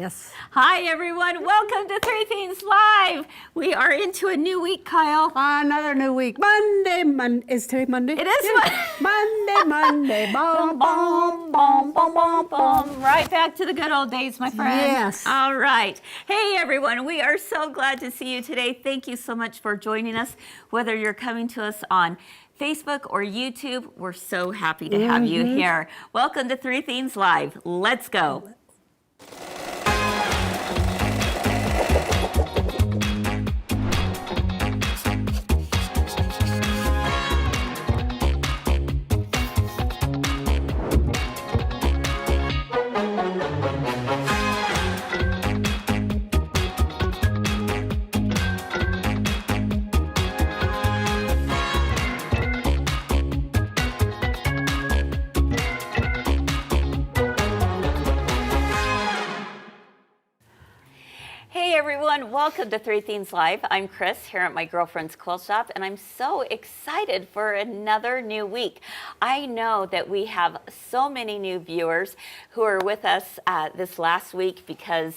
Yes. Hi, everyone. Welcome to Three Things Live. We are into a new week, Kyle. Another new week. Monday. Is today Monday? It is Monday. Boom, boom, boom, boom, boom, boom. Right back to the good old days, my friend. Yes. All right. Hey, everyone. We are so glad to see you today. Thank you so much for joining us. Whether you're coming to us on Facebook or YouTube, we're so happy to have you here. Welcome to Three Things Live. Let's go. Hey everyone, welcome to Three Things Live. I'm Kris here at my girlfriend's quilt shop, and I'm so excited for another new week. I know that we have so many new viewers who are with us this last week because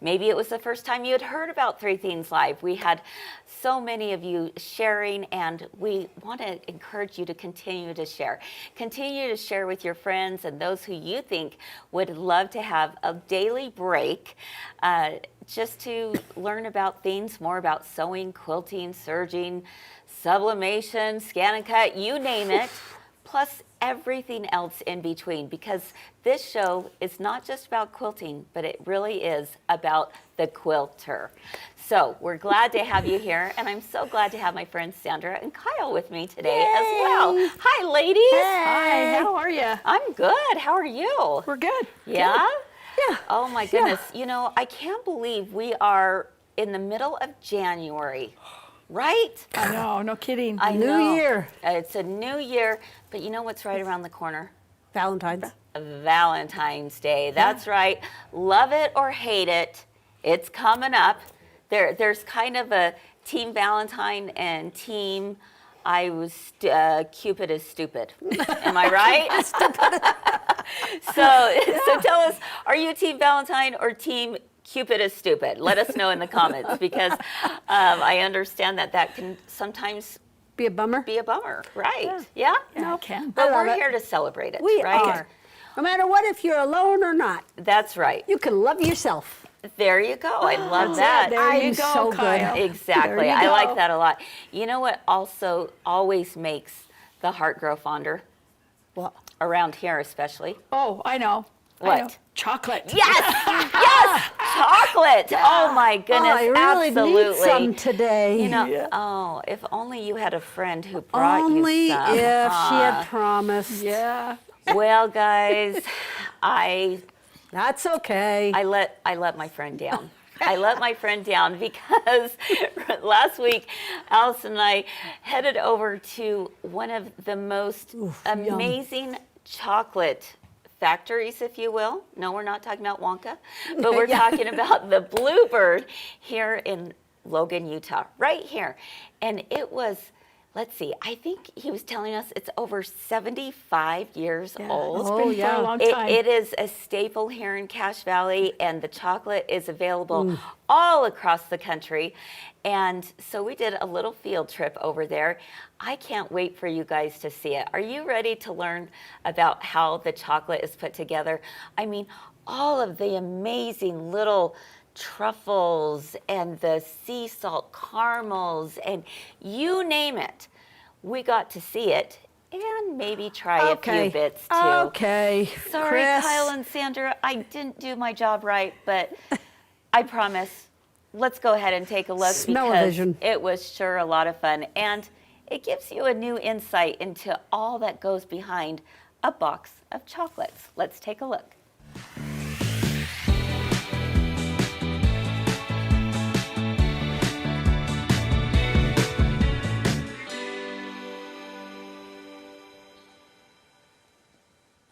maybe it was the first time you had heard about Three Things Live. We had so many of you sharing, and we want to encourage you to continue to share. Continue to share with your friends and those who you think would love to have a daily break just to learn about things more about sewing, quilting, serging, sublimation, scan and cut, you name it, plus everything else in between, because this show is not just about quilting, but it really is about the quilter. So we're glad to have you here, and I'm so glad to have my friends Sandra and Kyle with me today as well. Hi, ladies. Hi, how are you? I'm good. How are you? We're good. Yeah? Good. Yeah. Oh my goodness. You know, I can't believe we are in the middle of January, right? I know, no kidding. I know. New year. It's a new year, but you know what's right around the corner? Valentine's. Valentine's Day. That's right. Love it or hate it, it's coming up. There's kind of a Team Valentine and Team Cupid is stupid. Am I right? So tell us, are you Team Valentine or Team Cupid is stupid? Let us know in the comments, because I understand that can sometimes Be a bummer. be a bummer, right? Yeah? Yeah, it can. But I love we're it. here to celebrate it, We right? are. No matter what, if you're alone or not, That's right. you can love yourself. There you go. I love That's that. it. There you I'm go, so good. Kyle. Exactly. There you I go. like that a lot. You know what also always makes the heart grow fonder? Well, Around here especially. Oh, I know. What? I know. Chocolate. Yes! Yes! Chocolate! Oh my goodness, I really absolutely. need some today. You know, Yeah. oh, if only you had a friend who brought Only you some. if she had huh? promised. Yeah. Well, guys, I That's okay. let my friend down. I let my friend down because last week, Allison and I headed over to one of the most amazing chocolate factories, if you will. No, we're not talking about Wonka, but we're Yeah. talking about the Bluebird here in Logan, Utah, right here. And it was, let's see, I think he was telling us it's over 75 years old. It's Oh, been for yeah. a long time. It is a staple here in Cache Valley, and the chocolate is available all across the country. And so we did a little field trip over there. I can't wait for you guys to see it. Are you ready to learn about how the chocolate is put together? I mean, all of the amazing little truffles and the sea salt caramels and you name it. We got to see it and maybe try a few bits too. Okay. Sorry, Kris. Kyle and Sandra, I didn't do my job right, but I promise. Let's go ahead and take a look Smell-o-vision. because it was sure a lot of fun, and it gives you a new insight into all that goes behind a box of chocolates. Let's take a look.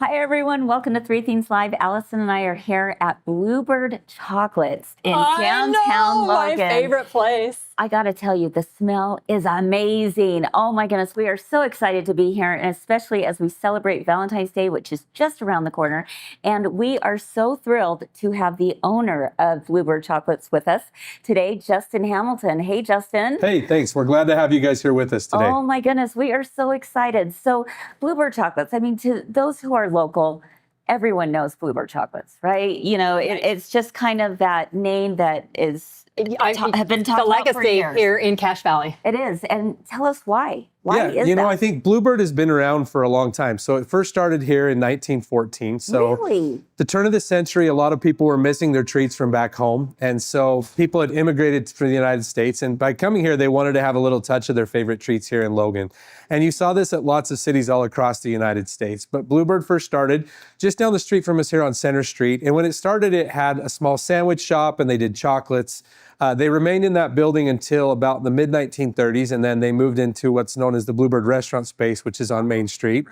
Hi everyone, welcome to Three Things Live. Allison and I are here at Bluebird Chocolates in downtown I know, Logan. my favorite place. I got to tell you, the smell is amazing. Oh my goodness, we are so excited to be here, and especially as we celebrate Valentine's Day, which is just around the corner. And we are so thrilled to have the owner of Bluebird Chocolates with us today, Justin Hamilton. Hey, Justin. Hey, thanks. We're glad to have you guys here with us today. Oh my goodness, we are so excited. So Bluebird Chocolates, I mean, to those who are local, everyone knows Bluebird Chocolates, right? You know, it's just kind of that name that is have been talked about for years. The legacy here in Cache Valley. It is. And tell us why. Why Yeah, is you know, that? I think Bluebird has been around for a long time. So it first started here in 1914. So Really? the turn of the century, a lot of people were missing their treats from back home. And so people had immigrated from the United States. And by coming here, they wanted to have a little touch of their favorite treats here in Logan. And you saw this at lots of cities all across the United States. But Bluebird first started just down the street from us here on Center Street. And when it started, it had a small sandwich shop and they did chocolates. They remained in that building until about the mid-1930s, and then they moved into what's known as the Bluebird restaurant space, which is on Main Street.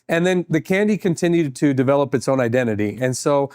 And then the candy continued to develop its own identity. And so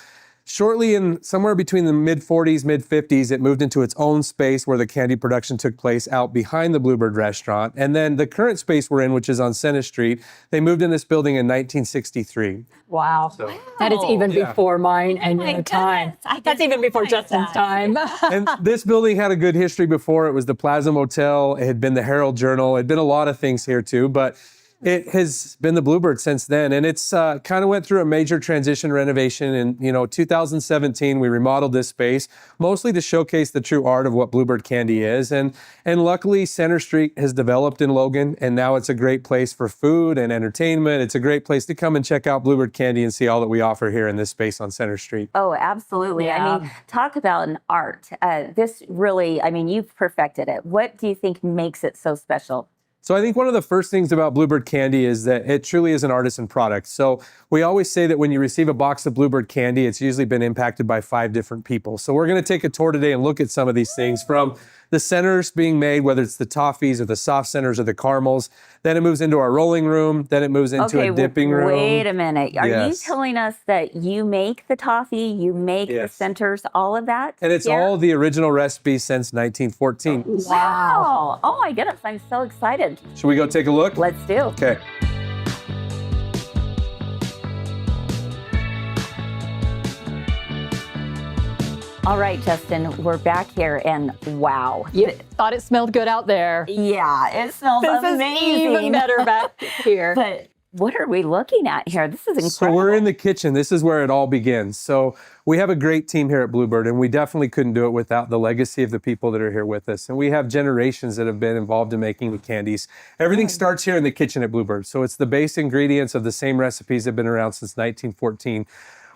shortly in somewhere between the mid-40s, mid-50s, it moved into its own space where the candy production took place out behind the Bluebird restaurant. And then the current space we're in, which is on Center Street, they moved in this building in 1963. Wow. So- That is even Yeah. before mine and my your time. goodness, I That's didn't even before realize Justin's that. time. And this building had a good history before. It was the Plaza Motel. It had been the Herald Journal. It had been a lot of things here too, but it has been the Bluebird since then. And it's kind of went through a major transition renovation. In 2017, we remodeled this space, mostly to showcase the true art of what Bluebird candy is. And luckily, Center Street has developed in Logan, and now it's a great place for food and entertainment. It's a great place to come and check out Bluebird candy and see all that we offer here in this space on Center Street. Oh, absolutely. I Yeah. mean, talk about an art. This really, I mean, you've perfected it. What do you think makes it so special? So I think one of the first things about Bluebird candy is that it truly is an artisan product. So we always say that when you receive a box of Bluebird candy, it's usually been impacted by 5 different people. So we're going to take a tour today and look at some of these things, from the centers being made, whether it's the toffees or the soft centers or the caramels. Then it moves into our rolling room. Then it moves into a dipping room. Wait a minute. Are you Yes. telling us that you make the toffee, you make the Yes. centers, all of that? And it's here? all the original recipes since 1914. Wow. Oh my goodness. I'm so excited. Should we go take a look? Let's do. Okay. All right, Justin, we're back here and wow. You thought it smelled good out there. Yeah, it smells This amazing. is even better back here. But what are we looking at here? This is incredible. So we're in the kitchen. This is where it all begins. So we have a great team here at Bluebird, and we definitely couldn't do it without the legacy of the people that are here with us. And we have generations that have been involved in making the candies. Everything starts here in the kitchen at Bluebird. So it's the base ingredients of the same recipes that have been around since 1914.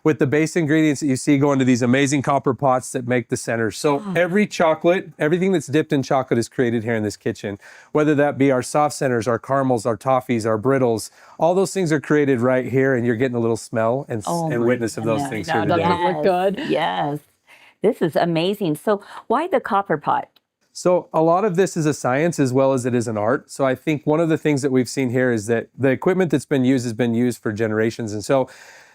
With the base ingredients that you see go into these amazing copper pots that make the centers. So every chocolate, everything that's dipped in chocolate is created here in this kitchen. Whether that be our soft centers, our caramels, our toffees, our brittles, all those things are created right here, and you're getting a little smell and witness of those things here That today. doesn't look good. Yes. This is amazing. So why the copper pot? So a lot of this is a science as well as it is an art. So I think one of the things that we've seen here is that the equipment that's been used has been used for generations. And so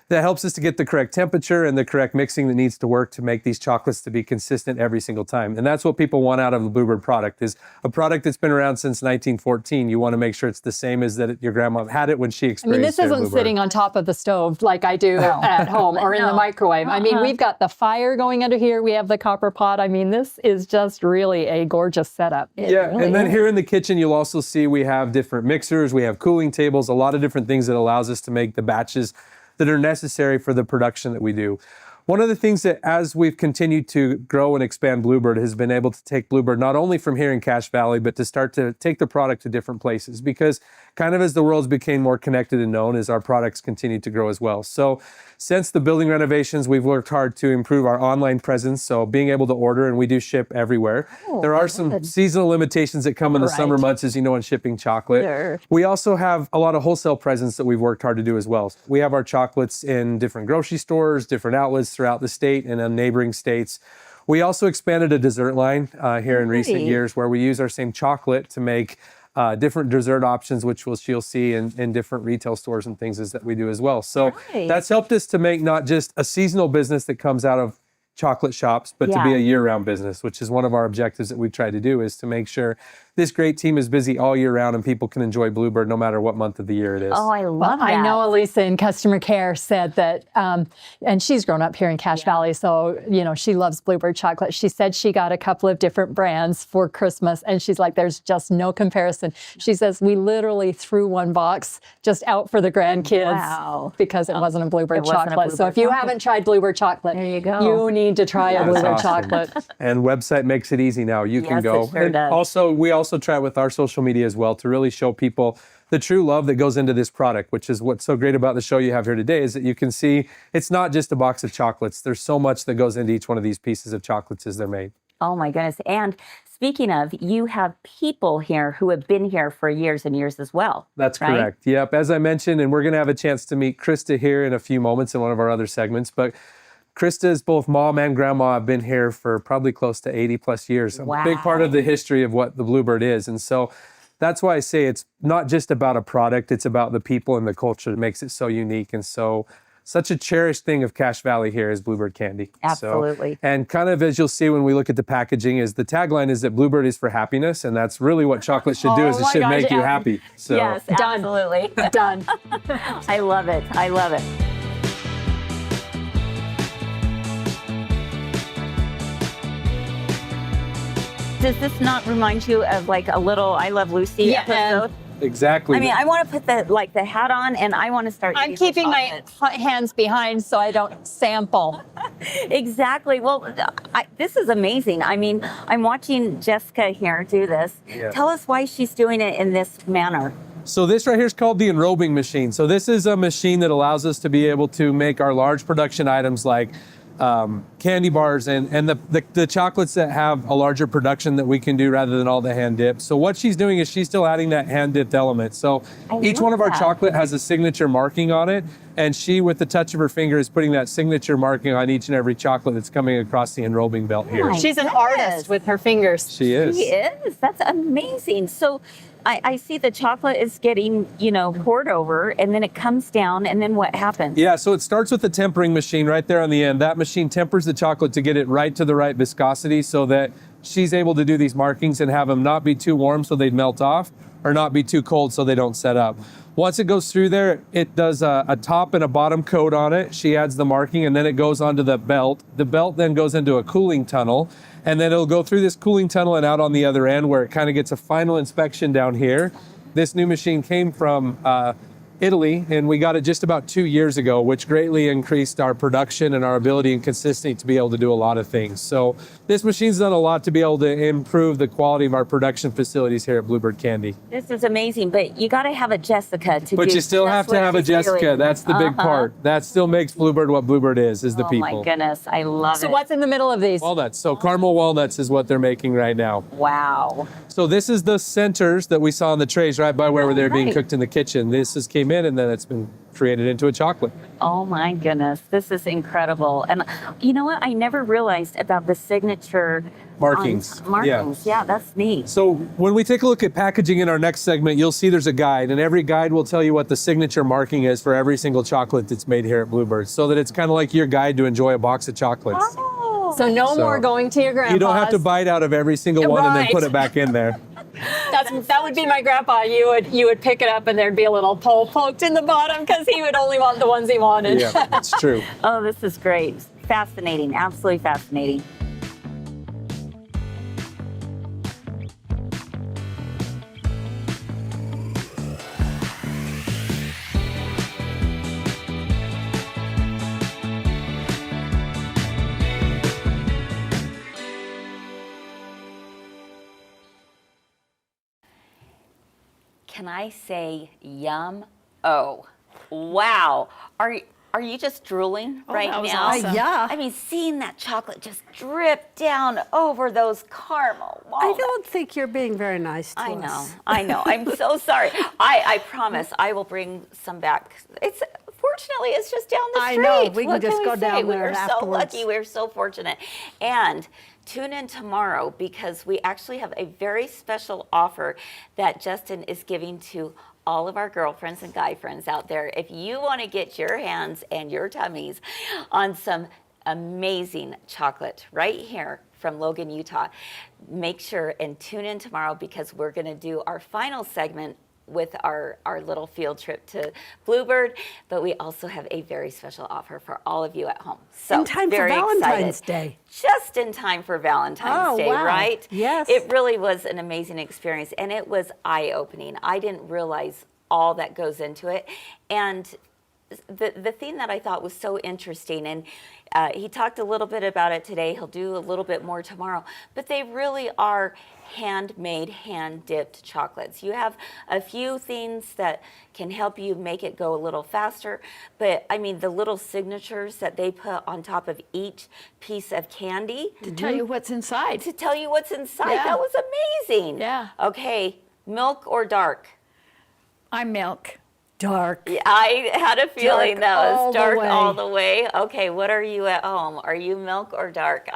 that helps us to get the correct temperature and the correct mixing that needs to work to make these chocolates to be consistent every single time. And that's what people want out of the Bluebird product, is a product that's been around since 1914. You want to make sure it's the same as that your grandma had it when she I experienced mean, this it at isn't Bluebird. sitting on top of the stove like I do at home or in the microwave. I mean, we've got the fire going under here. We have the copper pot. I mean, this is just really a gorgeous setup. Yeah, and then here in the kitchen, you'll also see we have different mixers, we have cooling tables, a lot of different things that allows us to make the batches that are necessary for the production that we do. One of the things that, as we've continued to grow and expand Bluebird, has been able to take Bluebird not only from here in Cache Valley, but to start to take the product to different places, because kind of as the world's became more connected and known, as our products continue to grow as well. So since the building renovations, we've worked hard to improve our online presence, so being able to order, and we do ship everywhere. There are some seasonal limitations that come in the summer months, as you know, in shipping chocolate. Sure. We also have a lot of wholesale presence that we've worked hard to do as well. We have our chocolates in different grocery stores, different outlets throughout the state and in neighboring states. We also expanded a dessert line here in recent years, where we use our same chocolate to make different dessert options, which you'll see in different retail stores and things that we do as well. So that's helped us to make not just a seasonal business that comes out of chocolate shops, but to be a year-round business, which is one of our objectives that we try to do, is to make sure this great team is busy all year round and people can enjoy Bluebird no matter what month of the year it is. Oh, I love that. I know Elisa in customer care said that, and she's grown up here in Cache Valley, so she loves Bluebird chocolate. She said she got a couple of different brands for Christmas, and she's like, there's just no comparison. She says we literally threw one box just out for the grandkids because it wasn't a Bluebird chocolate. So if you haven't tried Bluebird chocolate, there you go. You need to try a Bluebird awesome. chocolate. And website makes it easy now. You can go. It sure does. Also, we also try with our social media as well to really show people the true love that goes into this product, which is what's so great about the show you have here today, is that you can see it's not just a box of chocolates. There's so much that goes into each one of these pieces of chocolates as they're made. Oh my goodness. And speaking of, you have people here who have been here for years and years as well. That's right? correct. Yep. As I mentioned, and we're going to have a chance to meet Krista here in a few moments in one of our other segments, but Krista's both mom and grandma have been here for probably close to 80 plus years. Wow. A big part of the history of what the Bluebird is. And so that's why I say it's not just about a product, it's about the people and the culture that makes it so unique. And so such a cherished thing of Cache Valley here is Bluebird candy. Absolutely. So, and kind of as you'll see when we look at the packaging, is the tagline is that Bluebird is for happiness. And that's really what chocolate should do, is it should make you happy. So Yes, absolutely. Done. I love it. I love it. Does this not remind you of like a little I Love Lucy episode? exactly. I mean, I want to put the hat on and I want to start I'm eating keeping my hands behind so I don't sample. Exactly. Well, this is amazing. I mean, I'm watching Jessica here do this. Yeah. Tell us why she's doing it in this manner. So this right here is called the enrobing machine. So this is a machine that allows us to be able to make our large production items like candy bars and the chocolates that have a larger production that we can do rather than all the hand dipped. So what she's doing is she's still adding that hand dipped element. So each one of our chocolate has a signature marking on it, and she, with the touch of her finger, is putting that signature marking on each and every chocolate that's coming across the enrobing belt here. She's an artist with her fingers. She is. She is. That's amazing. So I see the chocolate is getting, poured over, and then it comes down, and then what happens? Yeah, so it starts with the tempering machine right there on the end. That machine tempers the chocolate to get it right to the right viscosity so that she's able to do these markings and have them not be too warm so they'd melt off, or not be too cold so they don't set up. Once it goes through there, it does a top and a bottom coat on it. She adds the marking, and then it goes onto the belt. The belt then goes into a cooling tunnel, and then it'll go through this cooling tunnel and out on the other end where it kind of gets a final inspection down here. This new machine came from Italy, and we got it just about 2 years ago, which greatly increased our production and our ability and consistency to be able to do a lot of things. So this machine's done a lot to be able to improve the quality of our production facilities here at Bluebird Candy. This is amazing, but you got to have a Jessica to do. But you still have to have a Jessica. Doing. That's the big part. That still makes Bluebird what Bluebird is the people. Oh my goodness, I love it. So what's in the middle of these? Walnuts. So caramel walnuts is what they're making right now. Wow. So this is the centers that we saw in the trays right by where they're being cooked in the kitchen. This just came in, and then it's been created into a chocolate. Oh my goodness, this is incredible. And you know what? I never realized about the signature Markings. Markings. Yeah, that's neat. So when we take a look at packaging in our next segment, you'll see there's a guide, and every guide will tell you what the signature marking is for every single chocolate that's made here at Bluebird, so that it's kind of like your guide to enjoy a box of chocolates. Oh. So no more going to your grandpa's. You don't have to bite out of every single one and then put it back in there. That would be my grandpa. You would pick it up and there'd be a little pole poked in the bottom because he would only want the ones he wanted. Yeah, that's true. Oh, this is great. Fascinating. Absolutely fascinating. Can I say yum? Oh, wow. Are you just drooling right that was now? awesome. Yeah. I mean, seeing that chocolate just drip down over those caramel I walnuts. don't think you're being very nice to us. I know. I'm so sorry. I promise I will bring some back. Fortunately, it's just down the I street. know. We can What just we go say? down there We're so afterwards. lucky. We're so fortunate. And tune in tomorrow because we actually have a very special offer that Justin is giving to all of our girlfriends and guy friends out there. If you want to get your hands and your tummies on some amazing chocolate right here from Logan, Utah. Make sure and tune in tomorrow because we're going to do our final segment with our little field trip to Bluebird, but we also have a very special offer for all of you at home. So In time for very Valentine's excited. Day. Just in time for Valentine's Day, wow. right? Yes. It really was an amazing experience, and it was eye-opening. I didn't realize all that goes into it. And the thing that I thought was so interesting, and he talked a little bit about it today, he'll do a little bit more tomorrow, but they really are handmade, hand-dipped chocolates. You have a few things that can help you make it go a little faster, but I mean the little signatures that they put on top of each piece of candy To tell you what's inside. to tell you what's inside, Yeah. that was amazing. Yeah. Okay, milk or dark? I'm milk. Dark. I had a feeling Dark that all was the dark way. all the way. Okay, what are you at home? Are you milk or dark?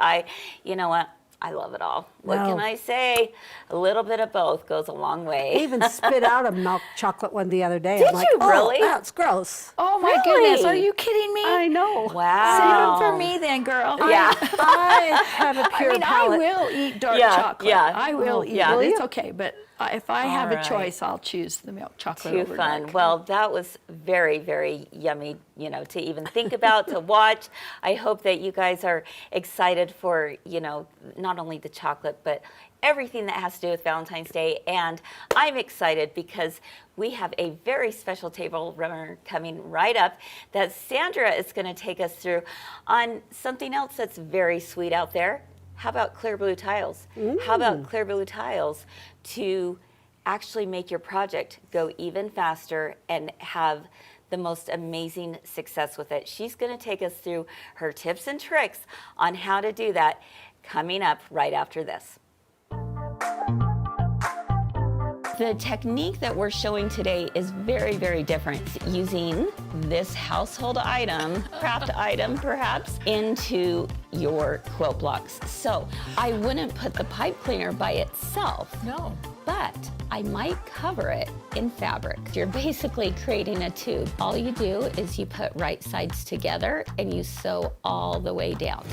You know what? I love it all. What No. can I say? A little bit of both goes a long I way. even spit out a milk chocolate one the other day. Did I'm like, you oh, really? that's gross. Oh my Really? goodness, are you kidding me? I know. Wow. Save them for me then, girl. Yeah. I have a I pure mean, palate. I will eat dark Yeah, chocolate. yeah. I will eat yeah. it. Will It's you? okay, but if I have All a right. choice, I'll choose the milk chocolate Too over fun. dark. Well, that was very, very yummy, to even think about, to watch. I hope that you guys are excited for, not only the chocolate, but everything that has to do with Valentine's Day. And I'm excited because we have a very special table runner coming right up that Sandra is going to take us through on something else that's very sweet out there. How about clear blue tiles? How about clear blue tiles to actually make your project go even faster and have the most amazing success with it? She's going to take us through her tips and tricks on how to do that coming up right after this. The technique that we're showing today is very, very different, using this household item, craft item perhaps, into your quilt blocks. So I wouldn't put the pipe cleaner by itself. No. But I might cover it in fabric. You're basically creating a tube. All you do is you put right sides together and you sew all the way down.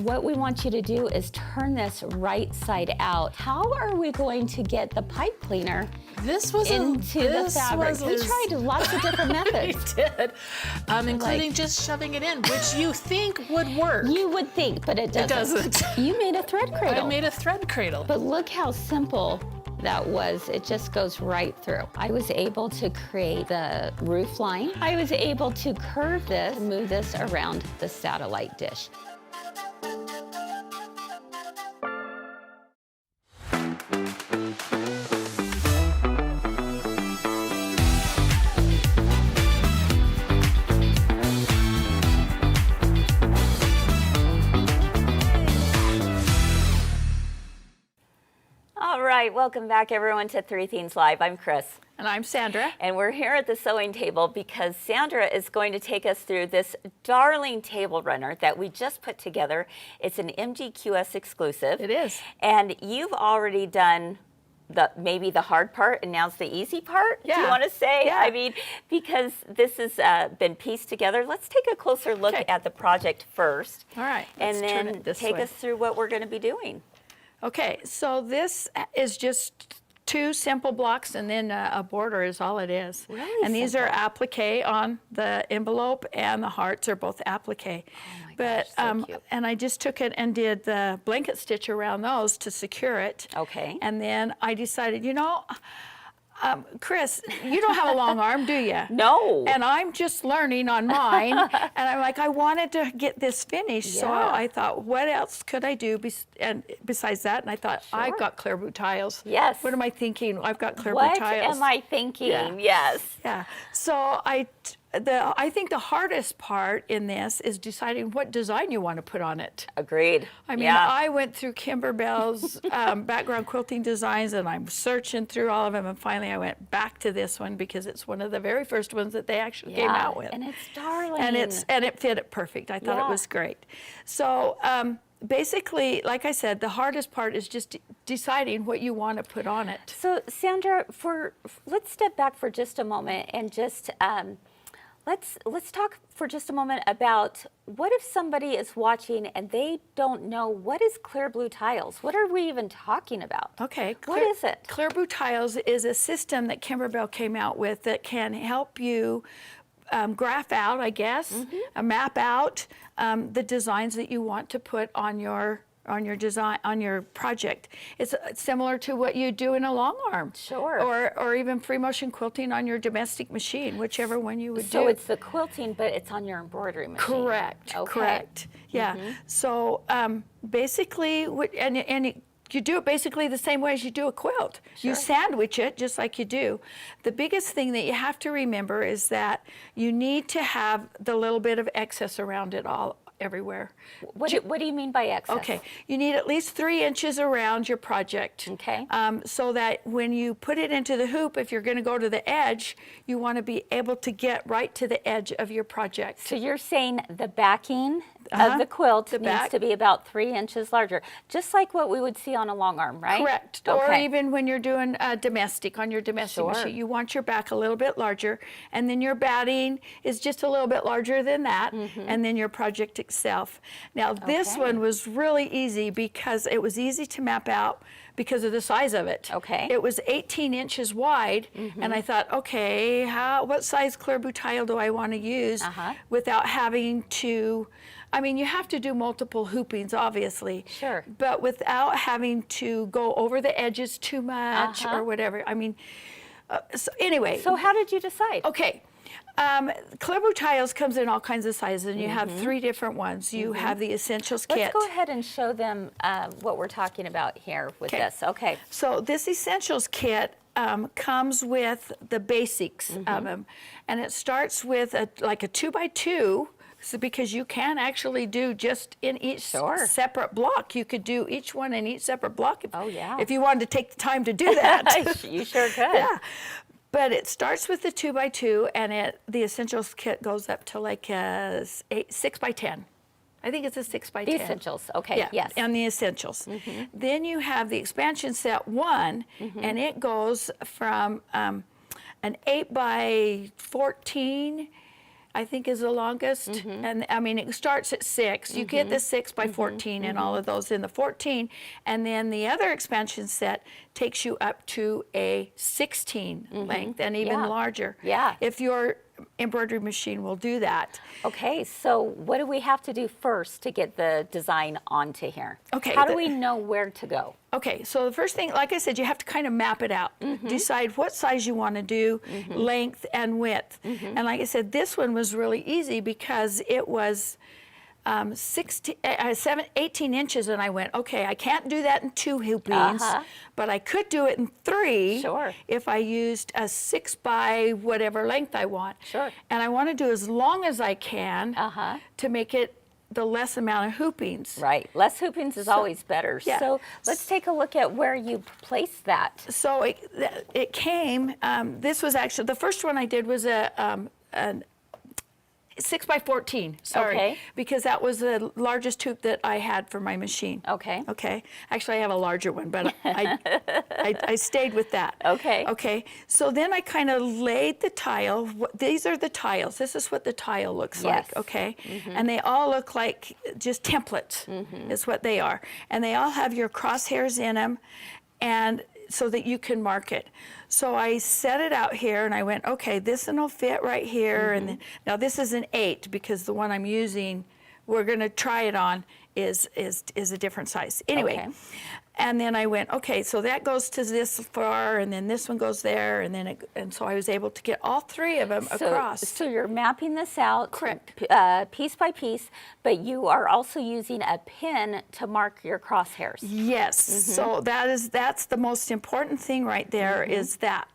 What we want you to do is turn this right side out. How are we going to get the pipe cleaner This was into the fabric? We tried lots of different methods. We did, including just shoving it in, which you think would work. You would think, but it doesn't. doesn't. You made a thread cradle. I made a thread cradle. But look how simple that was. It just goes right through. I was able to create the roof line. I was able to curve this, move this around the satellite dish. All right, welcome back everyone to Three Themes Live. I'm Kris. And I'm Sandra. And we're here at the sewing table because Sandra is going to take us through this darling table runner that we just put together. It's an MGQS exclusive. It is. And you've already done maybe the hard part, and now's the easy part. Do you Yeah. want to say? Yeah. I mean, because this has been pieced together. Let's take a closer look Okay. at the project first. All right, And let's turn then it this take way. us through what we're going to be doing. Okay, so this is just two simple blocks and then a border is all it is. Really and these are simple. applique on the envelope, and the hearts are both applique. Oh my But gosh, so cute. and I just took it and did the blanket stitch around those to secure it. Okay. And then I decided, Kris, you don't have a long arm, do you? No. And I'm just learning on mine, and I'm like, I wanted to get this finished, so Yeah. I thought, what else could I do besides that? And I thought, I've got clear blue tiles. Yes. What am I thinking? I've got clear blue What tiles. am I thinking? Yeah. Yes. Yeah. So I think the hardest part in this is deciding what design you want to put on it. Agreed. I mean, yeah. I went through Kimber Bell's background quilting designs, and I'm searching through all of them, and finally I went back to this one because it's one of the very first ones that they actually came Yeah, out with. and it's darling. And it fit it perfect. I thought Yeah. it was great. So basically, like I said, the hardest part is just deciding what you want to put on it. So Sandra, let's step back for just a moment and just let's talk for just a moment about what if somebody is watching and they don't know what is clear blue tiles? What are we even talking about? Okay. What is it? Clear Blue Tiles is a system that Kimberbell came out with that can help you graph out, I guess, map out the designs that you want to put on your design, on your project. It's similar to what you do in a long arm. Sure. Or even free motion quilting on your domestic machine, whichever one you would do. So it's the quilting, but it's on your embroidery machine. Correct. Okay. Correct. Yeah. So basically, you do it basically the same way as you do a quilt. You sandwich it just like you do. The biggest thing that you have to remember is that you need to have the little bit of excess around it all everywhere. What do you mean by excess? Okay, you need at least 3 inches around your project. Okay. So that when you put it into the hoop, if you're going to go to the edge, you want to be able to get right to the edge of your project. So you're saying the backing of the quilt needs back. to be about 3 inches larger, just like what we would see on a long arm, right? Correct. Or even when you're doing domestic, on your domestic machine, you want your back a little bit larger, and then your batting is just a little bit larger than that, and then your project itself. Now this one was really easy because it was easy to map out because of the size of it. Okay. It was 18 inches wide, and I thought, okay, what size clear blue tile do I want to use without having to, I mean, you have to do multiple hoopings, obviously. Sure. But without having to go over the edges too much or whatever. I mean, so anyway. So how did you decide? Okay. Clear Blue Tiles comes in all kinds of sizes, and you have 3 different ones. You have the Essentials kit. Let's go ahead and show them what we're talking about here with this. Okay. So this Essentials kit comes with the basics of them, and it starts with like a 2x2. So because you can actually do just in each separate block. You could do each one in each separate block if you wanted to take the time to do that. You sure could. Yeah. But it starts with the 2x2, and the Essentials kit goes up to like a 6x10. I think it's a 6x10. The Essentials, okay, Yeah, yes. and the Essentials. Then you have the Expansion Set 1, and it goes from an 8x14, I think is the longest. And I mean, it starts at 6. You get the 6x14 and all of those in the 14. And then the other expansion set takes you up to a 16 length and even larger. Yeah. If your embroidery machine will do that. Okay, so what do we have to do first to get the design onto here? Okay, How do we know where to go? Okay, so the first thing, like I said, you have to kind of map it out. Decide what size you want to do, length and width. And like I said, this one was really easy because it was 18 inches, and I went, okay, I can't do that in 2 hoopings, but I could do it in 3 Sure. if I used a 6 by whatever length I want. Sure. And I want to do as long as I can to make it the less amount of hoopings. Right, less hoopings is always better. yeah. So let's take a look at where you placed that. So it came, this was actually, the first one I did was a 6x14, sorry, Okay. because that was the largest hoop that I had for my machine. Okay. Okay. Actually, I have a larger one, but I stayed with that. Okay. Okay. So then I kind of laid the tile. These are the tiles. This is what the tile looks Yes. like. Okay. And they all look like just templates, is what they are. And they all have your crosshairs in them, and so that you can mark it. So I set it out here, and I went, okay, this one will fit right here. And then, now this is an 8 because the one I'm using, we're going to try it on, is a different size. Anyway, Okay. and then I went, okay, so that goes to this far, and then this one goes there, and then and so I was able to get all 3 of them across. So you're mapping this out Correct. Piece by piece, but you are also using a pin to mark your crosshairs. Yes. So that's the most important thing right there is that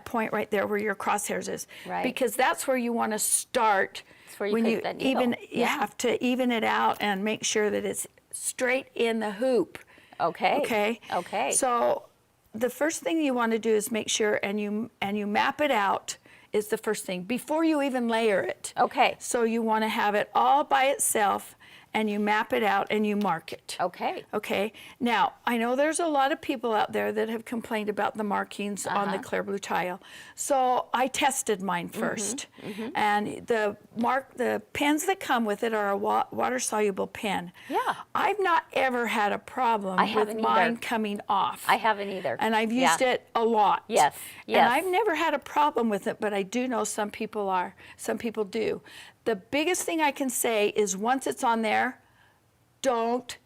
point right there where your crosshairs is. Right. Because that's where you want to start. That's where you when put you the needle. you have to even it out and make sure that it's straight in the hoop. Okay. Okay. Okay. So the first thing you want to do is make sure and you map it out is the first thing before you even layer it. Okay. So you want to have it all by itself, and you map it out and you mark it. Okay. Okay. Now, I know there's a lot of people out there that have complained about the markings on the clear blue tile. So I tested mine first. And the pens that come with it are a water soluble pen. Yeah. I've not ever had a problem with haven't mine either. coming off. I haven't either. And I've used Yeah. it a lot. Yes, And yes. I've never had a problem with it, but I do know some people do. The biggest thing I can say is once it's on there, don't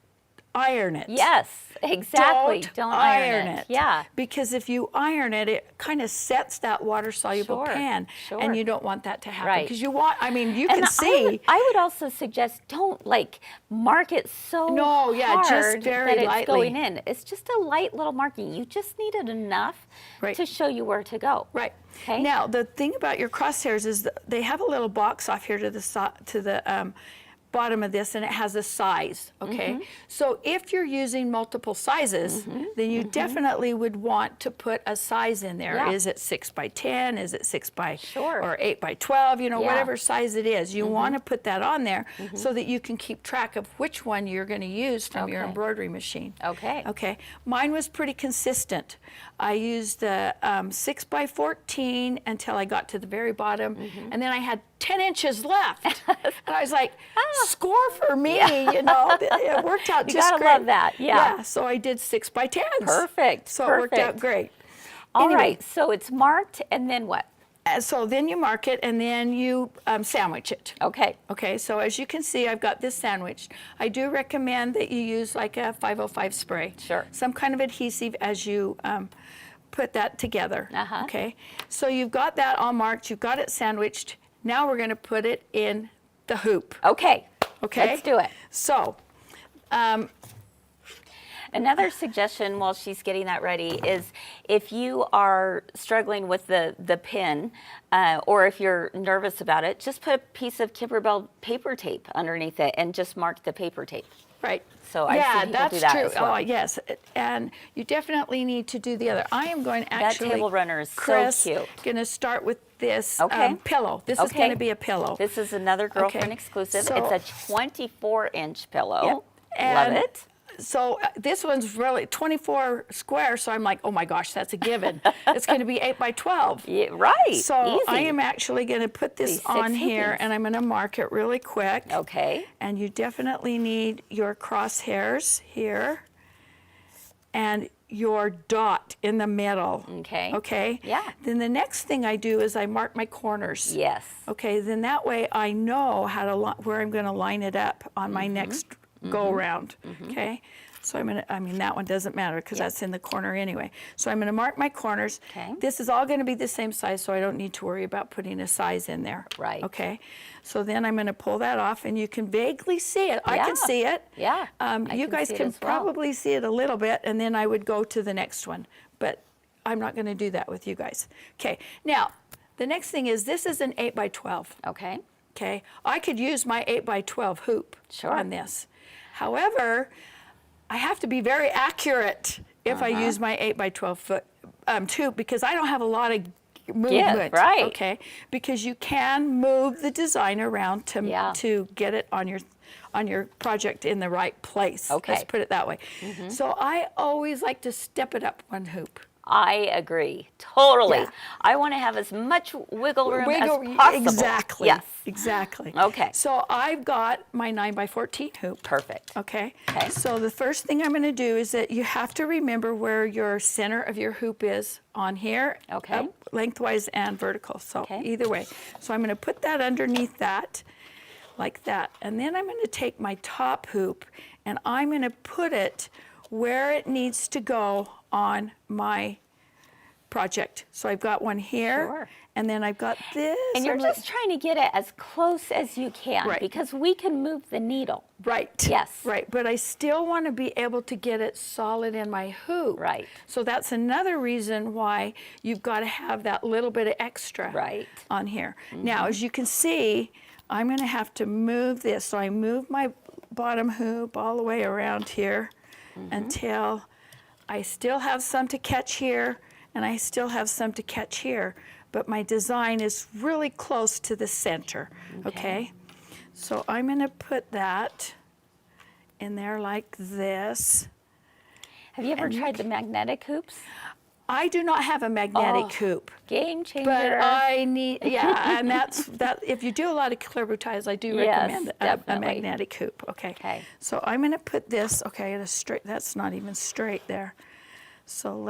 iron it. Yes, exactly. Don't iron it. Yeah. Because if you iron it, it kind of sets that water soluble Sure, pan, sure. and you don't want that to happen. Right. Because you want, I mean, you And can see. I would also suggest don't like mark it so No, yeah, just hard very that it's lightly. going in. It's just a light little marking. You just need it enough Right. to show you where to go. Right. Okay. Now, the thing about your crosshairs is that they have a little box off here to the bottom of this, and it has a size, okay? So if you're using multiple sizes, then you definitely would want to put a size in there. Yeah. Is it 6 by 10? Is it 6 by Sure. or 8 by 12? You know, Yeah. whatever size it is. You want to put that on there so that you can keep track of which one you're going to use from your Okay. embroidery machine. Okay. Okay. Mine was pretty consistent. I used the 6 by 14 until I got to the very bottom, and then I had 10 inches left. And I was like, score for me, you know. It worked out You just gotta great. love that, yeah. So I did 6 by 10s. Perfect, So it worked out perfect. great. All Anyway, right. So it's marked, and then what? So then you mark it, and then you sandwich it. Okay. Okay, so as you can see, I've got this sandwiched. I do recommend that you use like a 505 spray. Sure. Some kind of adhesive as you put that together. Okay, so you've got that all marked, you've got it sandwiched. Now we're going to put it in the hoop. Okay. Okay? Let's do it. So, Another suggestion while she's getting that ready is if you are struggling with the pin or if you're nervous about it, just put a piece of Kimberbell paper tape underneath it and just mark the paper tape. right. So I've yeah, seen people that's do that true. as well. Oh, yes. And you definitely need to do the other. I am going to actually, table runner is so Kris, cute. going to start with this Okay. pillow. This is Okay. going to be a pillow. This is another girlfriend Okay, exclusive. so- It's a 24-inch pillow. Yep. Love And it. So this one's really 24 square, so I'm like, oh my gosh, that's a given. It's going to be 8 by 12. Yeah, right. So I Easy. am actually going to put this These on 6 here, hoopings. and I'm going to mark it really quick. Okay. And you definitely need your crosshairs here and your dot in the middle. Okay. Okay? Yeah. Then the next thing I do is I mark my corners. Yes. Okay, then that way I know how to where I'm going to line it up on my next go round. Okay, so that one doesn't matter because that's in the corner anyway. So I'm going to mark my corners. Okay. This is all going to be the same size, so I don't need to worry about putting a size in there. Right. Okay, so then I'm going to pull that off, and you can vaguely see it. I Yeah. can see it. Yeah, I You can guys see it can as well. probably see it a little bit, and then I would go to the next one, but I'm not going to do that with you guys. Okay, now the next thing is this is an 8 by 12. Okay. Okay, I could use my 8 by 12 hoop Sure. on this. However, I have to be very accurate if I use my 8 by 12 foot hoop because I don't have a lot of movement. right. Okay, because you can move the design around to get it on your project in the right place. Okay. Let's put it that way. So I always like to step it up one hoop. I agree. Totally. Yeah. I want to have as much wiggle room as possible. Exactly. Yes. Exactly. Okay. So I've got my 9 by 14 hoop. Perfect. Okay. Okay. So the first thing I'm going to do is that you have to remember where your center of your hoop is on here. Okay. Up lengthwise and vertical. So Okay. either way. So I'm going to put that underneath that, like that. And then I'm going to take my top hoop and I'm going to put it where it needs to go on my project. So I've got one here. Sure. And then I've got this. And you're I'm just trying to get it as close as you can Right. because we can move the needle. Right. Yes. Right. But I still want to be able to get it solid in my hoop. Right. So that's another reason why you've got to have that little bit of extra Right. on here. Now, as you can see, I'm going to have to move this. So I move my bottom hoop all the way around here until I still have some to catch here and I still have some to catch here. But my design is really close to the center, okay? So I'm going to put that in there like this. Have you ever And you tried the magnetic hoops? I do not have a magnetic Oh, hoop. Game changer. But I need, yeah, and that. If you do a lot of clear blue ties, I do Yes, recommend a definitely. magnetic hoop. Okay. Okay. So I'm going to put this. Okay, that's not even straight there. So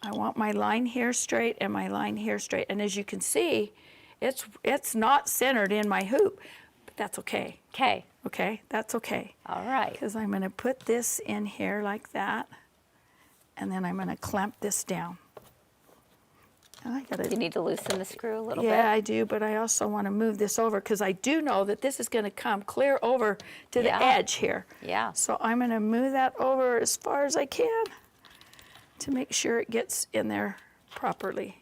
I want my line here straight and my line here straight. And as you can see, it's not centered in my hoop, but that's okay. Okay. Okay, that's okay. All right. Because I'm going to put this in here like that, and then I'm going to clamp this down. I gotta. You need to loosen the screw a little Yeah, bit. I do, but I also want to move this over because I do know that this is going to come clear over to the Yeah. edge here. Yeah. So I'm going to move that over as far as I can to make sure it gets in there properly.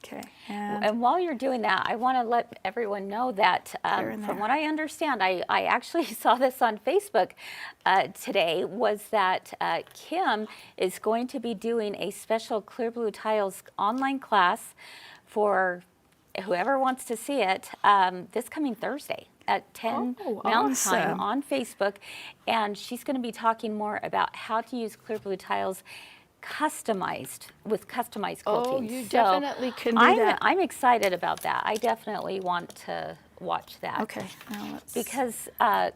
Okay. And while you're doing that, I want to let everyone know that There and from there. what I understand, I actually saw this on Facebook today, was that Kim is going to be doing a special Clear Blue Tiles online class for whoever wants to see it this coming Thursday at 10 Oh, Mountain Time awesome. on Facebook. And she's going to be talking more about how to use Clear Blue Tiles with customized quilting. Oh, you So definitely can do that. I'm excited about that. I definitely want to watch that. Okay. Now let's. Because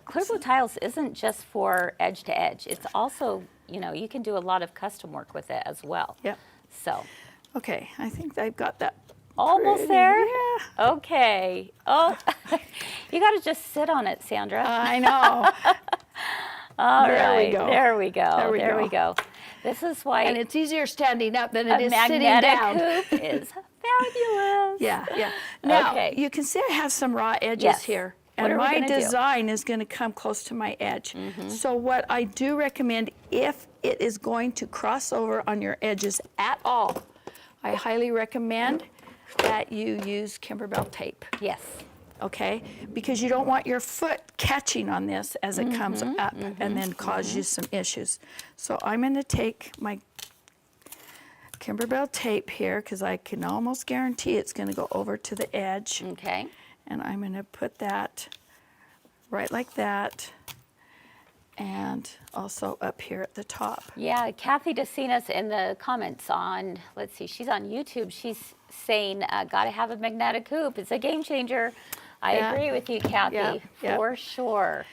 Clear Blue Tiles isn't just for edge to edge. It's also, you can do a lot of custom work with it as well. Yep. So Okay. I think I've got that. almost pretty- there? Yeah. Okay. Oh, you got to just sit on it, Sandra. I know. All there we right. go. There we go. There we There we go. go. This is why And it's easier standing up than a it is sitting magnetic down. hoop is fabulous. Yeah, yeah. Now, Okay. you can see I have some raw edges Yes. here. What And are we my gonna do? design is going to come close to my edge. So what I do recommend, if it is going to cross over on your edges at all, I highly recommend that you use Kimberbell tape, Yes. okay? Because you don't want your foot catching on this as it comes up and then cause you some issues. So I'm going to take my Kimberbell tape here because I can almost guarantee it's going to go over to the edge. Okay. And I'm going to put that right like that, and also up here at the top. Yeah, Kathy DeCinas in the comments on, let's see, she's on YouTube. She's saying, got to have a magnetic hoop. It's a game changer. I Yeah. agree with you, Kathy, Yeah, yeah. for sure.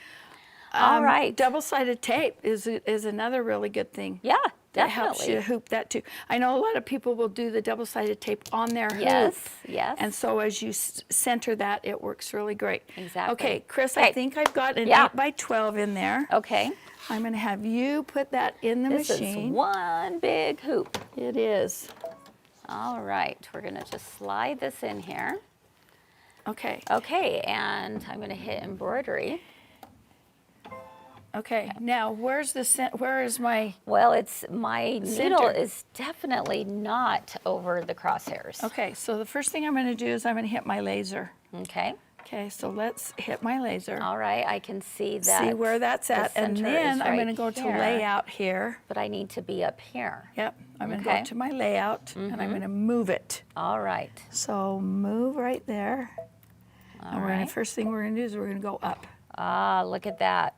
All right. Double-sided tape is another really good thing. Yeah, That helps definitely. you hoop that too. I know a lot of people will do the double-sided tape on their hoop. Yes, yes. And so as you center that, it works really great. Exactly. Okay, Chris, Okay. I think I've got an Yeah. 8x12 in there. Okay. I'm going to have you put that in the This machine. is one big hoop. It is. All right. We're going to just slide this in here. Okay. Okay. And I'm going to hit embroidery. Okay. Now, where is my? Well, it's my needle Center. is definitely not over the crosshairs. Okay. So the first thing I'm going to do is I'm going to hit my laser. Okay. Okay. So let's hit my laser. All right. I can see that. See where that's the at, and center then is I'm going to right go to here, layout here. But I need to be up here. Yep. I'm going to Okay. go to my layout, and I'm going to move it. All right. So move right there. All And right. first thing we're going to do is we're going to go up. Ah, look at that.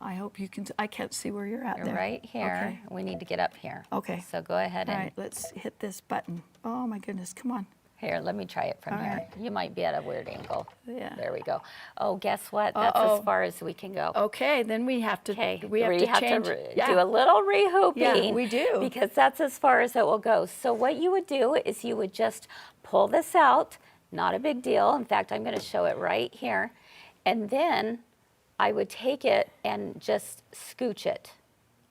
I hope you can. I can't see where you're at You're there. right here. Okay. We need to get up here. Okay. So go ahead All and right. Let's hit this button. Oh my goodness! Come on. here, let me try it from All here. right. You might be at a weird angle. Yeah. There we go. Oh, guess what? That's Uh-oh. as far as we can go. Okay. Then we have to. Okay, We have to change. do a little rehooping. Yeah, we do. Because that's as far as it will go. So what you would do is you would just pull this out, not a big deal. In fact, I'm going to show it right here. And then I would take it and just scooch it,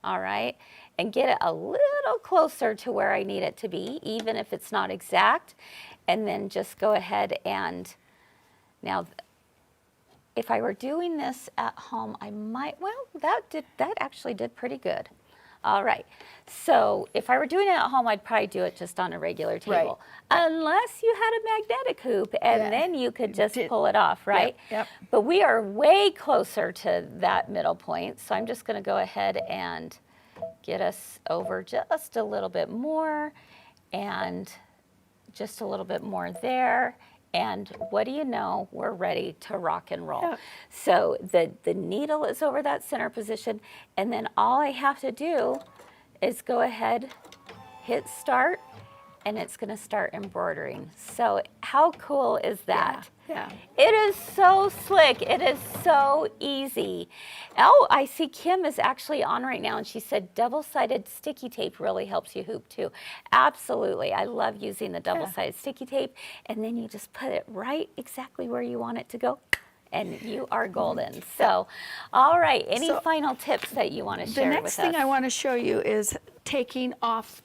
all right? And get it a little closer to where I need it to be, even if it's not exact. And then just go ahead and, now, if I were doing this at home, I might, well, that actually did pretty good. All right, so if I were doing it at home, I'd probably do it just on a regular table. Unless you had a magnetic hoop, and Yeah. then you could just pull it off, right? yep. But we are way closer to that middle point, so I'm just gonna go ahead and get us over just a little bit more, and just a little bit more there. And what do you know? We're ready to rock and roll. So the needle is over that center position, and then all I have to do is go ahead, hit start, and it's going to start embroidering. So how cool is that? Yeah. It is so slick. It is so easy. Oh, I see Kim is actually on right now, and she said double-sided sticky tape really helps you hoop too. Absolutely. I love using the double-sided sticky tape, and then you just put it right exactly where you want it to go, and you are golden. So, all right, any So, final tips that you want to share with us? The next thing I want to show you is taking off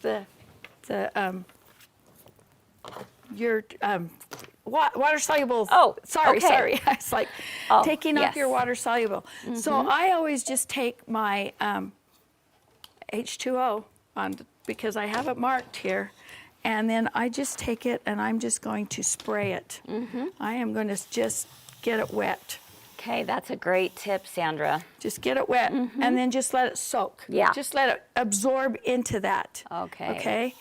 your water soluble. Oh, sorry. okay. I was like, taking off your water soluble. So I always just take my H2O because I have it marked here, and then I just take it and I'm just going to spray it. I am going to just get it wet. Okay, that's a great tip, Sandra. Just get it wet and then just let it soak. Yeah. Just let it absorb into that. Okay. Okay.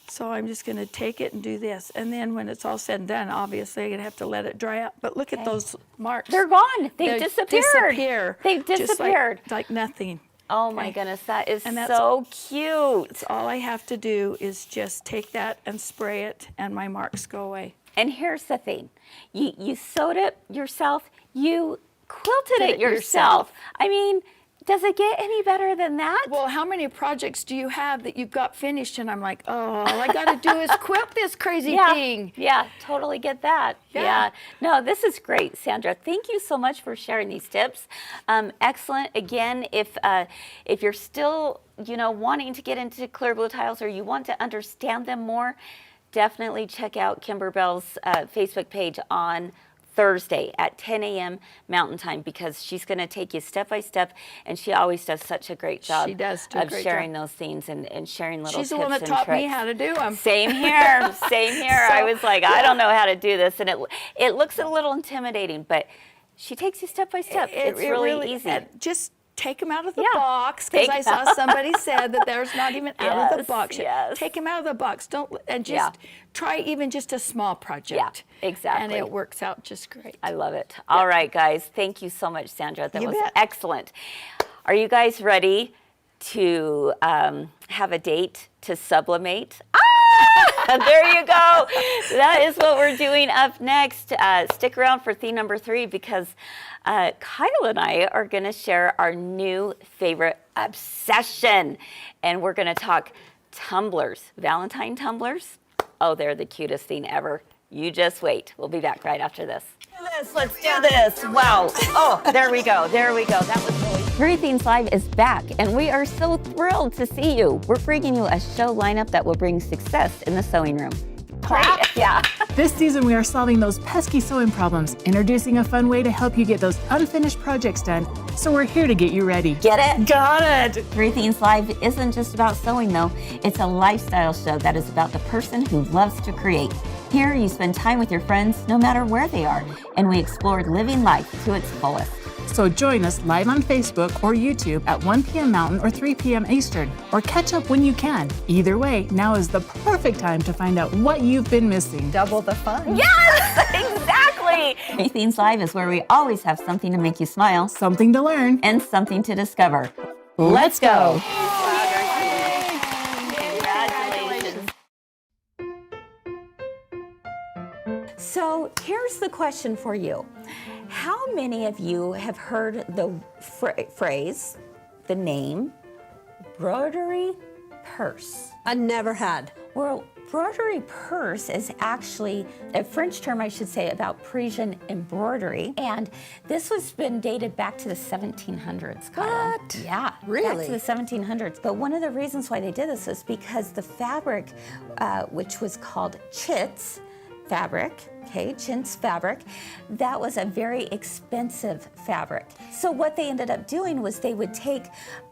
So I'm just going to take it and do this. And then when it's all said and done, obviously I'm going to have to let it dry out. But look at those marks. They're gone. They've They disappeared. They've just disappeared. like nothing. Oh my goodness, that is And that's- so cute. All I have to do is just take that and spray it, and my marks go away. And here's the thing. You sewed it yourself. You quilted it yourself. I mean, does it get any better than that? Well, how many projects do you have that you've got finished? And I'm like, oh, all I got to do is quilt this crazy thing. Yeah, totally get that. Yeah. No, this is great, Sandra. Thank you so much for sharing these tips. Excellent. Again, if you're still, wanting to get into clear blue tiles or you want to understand them more, definitely check out Kimber Bell's Facebook page on Thursday at 10 a.m. Mountain Time, because she's going to take you step by step, and she always does such a great job She does do a of great sharing job. those things and sharing little She's tips the one that and taught me tricks. how to do them. Same here, same here. I So, was like, I don't know how to do this, and it looks a little intimidating, but she takes you step by step. It's really easy. Just take them out of the Yeah. box, because Take- I saw somebody said that there's not even out of the Yes, box. yes. Take them out of the box. Just try even just a small project. Yeah, exactly. And it works out just great. I love it. All right, guys. Thank you so much, Sandra. That You was bet. excellent. Are you guys ready to have a date to sublimate? There you go. That is what we're doing up next. Stick around for theme number 3, because Kyle and I are going to share our new favorite obsession. And we're going to talk tumblers, Valentine tumblers. Oh, they're the cutest thing ever. You just wait. We'll be back right after this. Let's do this. Wow. Oh, there we go. There we go. That was really. Three Themes Live is back, and we are so thrilled to see you. We're bringing you a show lineup that will bring success in the sewing room. Clap. Yeah. This season, we are solving those pesky sewing problems, introducing a fun way to help you get those unfinished projects done. So we're here to get you ready. Get it? Got it! Three Themes Live isn't just about sewing, though. It's a lifestyle show that is about the person who loves to create. Here, you spend time with your friends, no matter where they are, and we explore living life to its fullest. So join us live on Facebook or YouTube at 1 p.m. Mountain or 3 p.m. Eastern, or catch up when you can. Either way, now is the perfect time to find out what you've been missing. Double the fun. Yes, exactly. Three Themes Live is where we always have something to make you smile Something to learn. and something to discover. Let's go. Congratulations. So here's the question for you. How many of you have heard the phrase, the name, broderie purse? I never had. Well, broderie purse is actually a French term, I should say, about Parisian embroidery. And this was been dated back to the 1700s, Kyle. What? Yeah. Really? Back to the 1700s. But one of the reasons why they did this is because the fabric, which was called chintz fabric, chintz fabric, that was a very expensive fabric. So what they ended up doing was they would take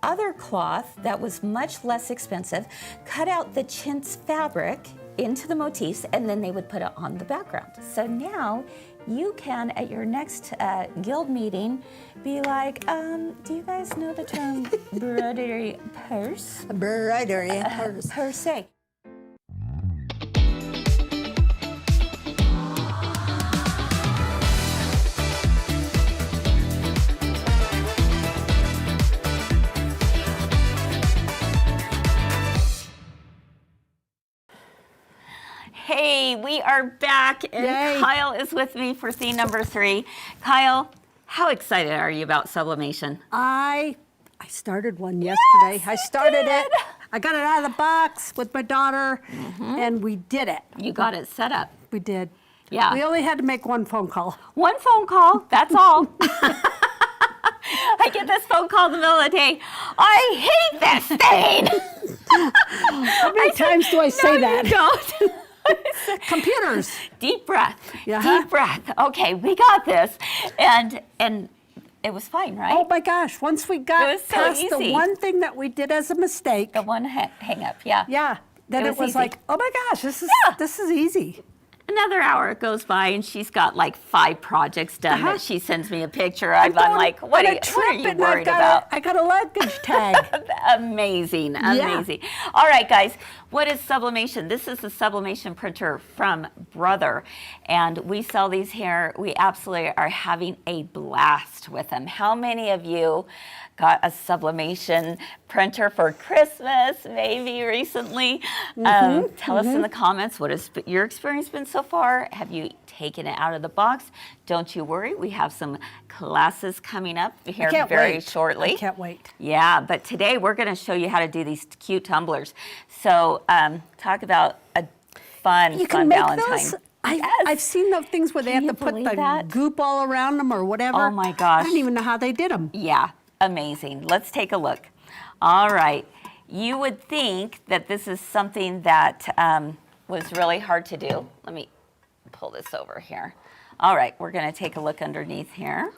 other cloth that was much less expensive, cut out the chintz fabric into the motifs, and then they would put it on the background. So now you can, at your next guild meeting, be like, do you guys know the term broderie purse? Embroidery purse. Per se. Hey, we are back, and Yay. Kyle is with me for theme number 3. Kyle, how excited are you about sublimation? I started one yesterday. I started it. I got it out of the box with my daughter, and we did it. You got it set up. We did. Yeah. We only had to make one phone call. One phone call, that's all. I get this phone call in the middle of the day. I hate this thing. How many times do I say that? You don't. Computers. Deep breath. Yeah. Deep breath. Okay, we got this. And it was fine, right? Oh my gosh, once we It got was so past easy. the one thing that we did as a mistake, The one hang up, yeah. yeah, then It it was was easy. like, oh my gosh, this is easy. Another hour goes by and she's got like 5 projects done that she sends me a picture of. I'm going like, what on are a you trip and worried I've about? got I got a luggage tag. Amazing, amazing. All right, guys, what is Sublimation? This is the Sublimation printer from Brother, and we sell these here. We absolutely are having a blast with them. How many of you got a Sublimation printer for Christmas, maybe recently? Tell us in the comments, what has your experience been so far? Have you taken it out of the box? Don't you worry, we have some classes coming up here Can't very wait. shortly. I can't wait. Yeah, but today we're going to show you how to do these cute tumblers. So talk about a fun You can make Valentine. those. Yes. I've seen those things where they Can have you to put believe the that? goop all around them or whatever. Oh my gosh. I don't even know how they did them. Yeah, amazing. Let's take a look. All right. You would think that this is something that was really hard to do. Let me pull this over here. All right, we're going to take a look underneath here.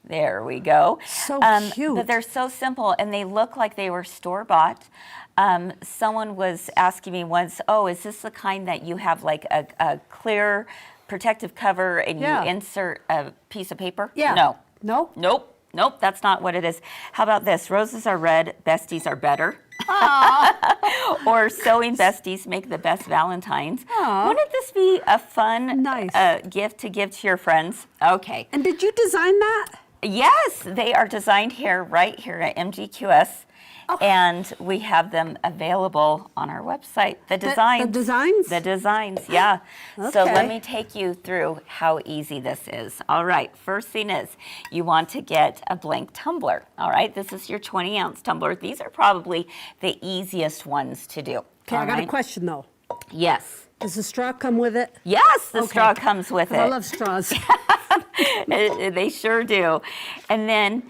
There we go. So cute. But they're so simple, and they look like they were store-bought. Someone was asking me once, oh, is this the kind that you have like a clear protective cover and Yeah. you insert a piece of paper? Yeah. No. No? Nope, that's not what it is. How about this? Roses are red, besties are better. Or sewing besties make the best Valentines. Wouldn't this be a fun Nice. gift to give to your friends? Okay. And did you design that? Yes, they are designed here, right here at MGQS. And we have them available on our website. The designs. The designs? The designs, yeah. So Okay. let me take you through how easy this is. All right, first thing is you want to get a blank tumbler. All right, this is your 20-ounce tumbler. These are probably the easiest ones to do. Okay, all I got a right? question though. Yes. Does the straw come with it? Yes, the Okay. straw comes with 'Cause it. I love straws. They sure do. And then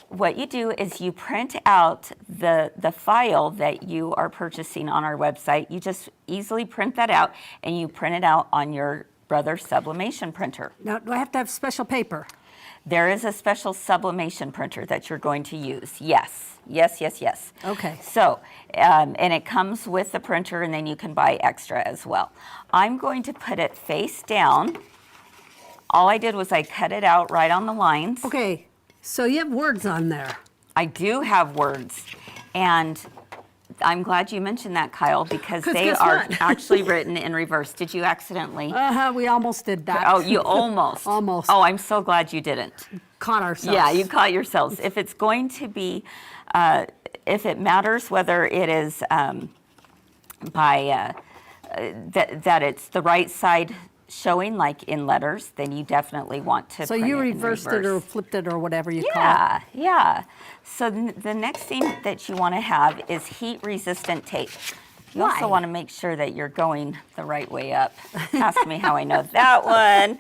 what you do is you print out the file that you are purchasing on our website. You just easily print that out and you print it out on your Brother Sublimation printer. Now, do I have to have special paper? There is a special sublimation printer that you're going to use. Yes, yes, yes, yes. Okay. So, and it comes with the printer and then you can buy extra as well. I'm going to put it face down. All I did was I cut it out right on the lines. Okay, so you have words on there. I do have words, and I'm glad you mentioned that, Kyle, because 'Cause they guess are what? actually written in reverse. Did you accidentally? We almost did that. Oh, you almost. Almost. Oh, I'm so glad you didn't. Caught ourselves. Yeah, you caught yourselves. If it's going to be, if it matters whether it is by that it's the right side showing, like in letters, then you definitely want to. So print you it in reversed it reverse. or flipped it or whatever you call it. Yeah, yeah. So the next thing that you want to have is heat-resistant tape. You also Why? want to make sure that you're going the right way up. Ask me how I know that one.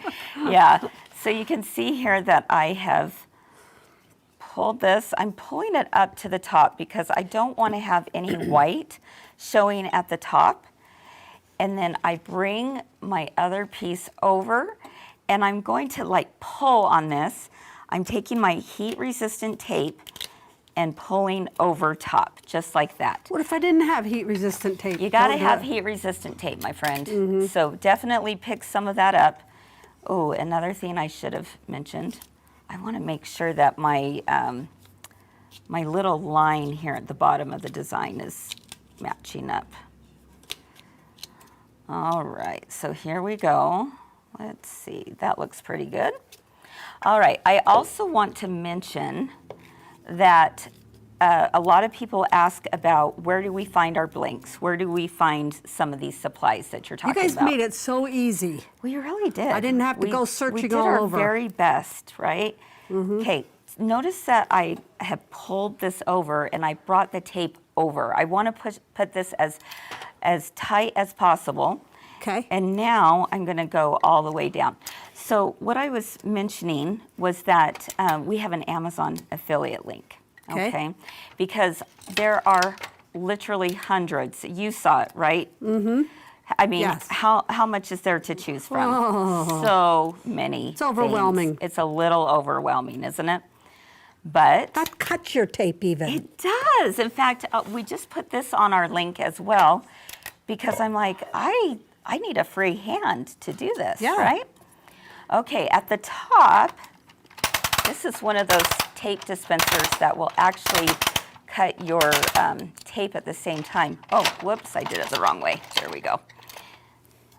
Yeah. So you can see here that I have pulled this. I'm pulling it up to the top because I don't want to have any white showing at the top. And then I bring my other piece over and I'm going to like pull on this. I'm taking my heat-resistant tape and pulling over top, just like that. What if I didn't have heat-resistant tape? You gotta Don't do have it. heat-resistant tape, my friend. So definitely pick some of that up. Oh, another thing I should have mentioned. I wanna make sure that my, my little line here at the bottom of the design is matching up. All right, so here we go. Let's see, that looks pretty good. All right, I also want to mention that a lot of people ask about where do we find our blanks? Where do we find some of these supplies that you're You talking guys about? made it so easy. We really did. I didn't have to go We searching did all our over. very best, right? Okay, notice that I have pulled this over and I brought the tape over. I want to put this as tight as possible. Okay. And now I'm going to go all the way down. So what I was mentioning was that we have an Amazon affiliate link. Okay. Because there are literally hundreds. You saw it, right? Mm-hmm. I mean, Yes. how much is there to choose from? So many. It's overwhelming. It's a little overwhelming, isn't it? But That cuts your tape even. it does. In fact, we just put this on our link as well because I'm like, I need a free hand to do this, Yeah. right? Okay, at the top, this is one of those tape dispensers that will actually cut your tape at the same time. Oh, whoops, I did it the wrong way. There we go.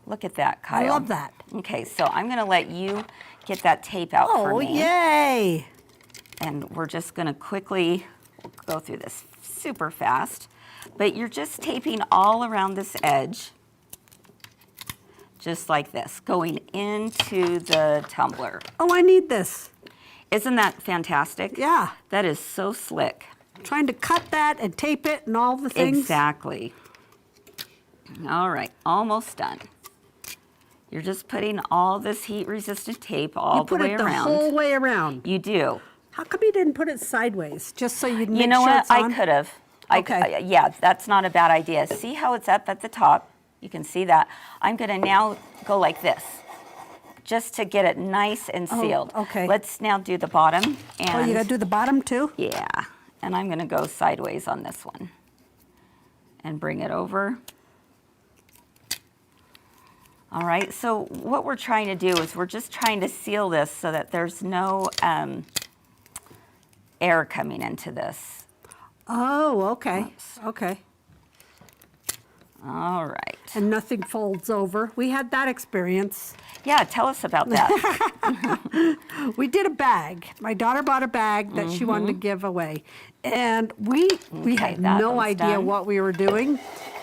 Look at that, Kyle. I love that. Okay, so I'm going to let you get that tape out for Oh, me. yay. And we're just going to quickly go through this super fast. But you're just taping all around this edge, just like this, going into the tumbler. Oh, I need this. Isn't that fantastic? Yeah. That is so slick. Trying to cut that and tape it and all the things. Exactly. All right, almost done. You're just putting all this heat-resistant tape all You put the way it the around. whole way around. You do. How come you didn't put it sideways? Just so you'd make You know sure what? it's on? I could have. Okay. Yeah, that's not a bad idea. See how it's up at the top? You can see that. I'm going to now go like this, just to get it nice and sealed. okay. Let's now do the bottom. And Oh, you got to do the bottom too? yeah, and I'm going to go sideways on this one and bring it over. All right, so what we're trying to do is we're just trying to seal this so that there's no air coming into this. Oh, okay. Okay. All right. And nothing folds over. We had that experience. Yeah, tell us about that. We did a bag. My daughter bought a bag that she wanted to give away. And we Okay, had that no one's idea done. what we were doing.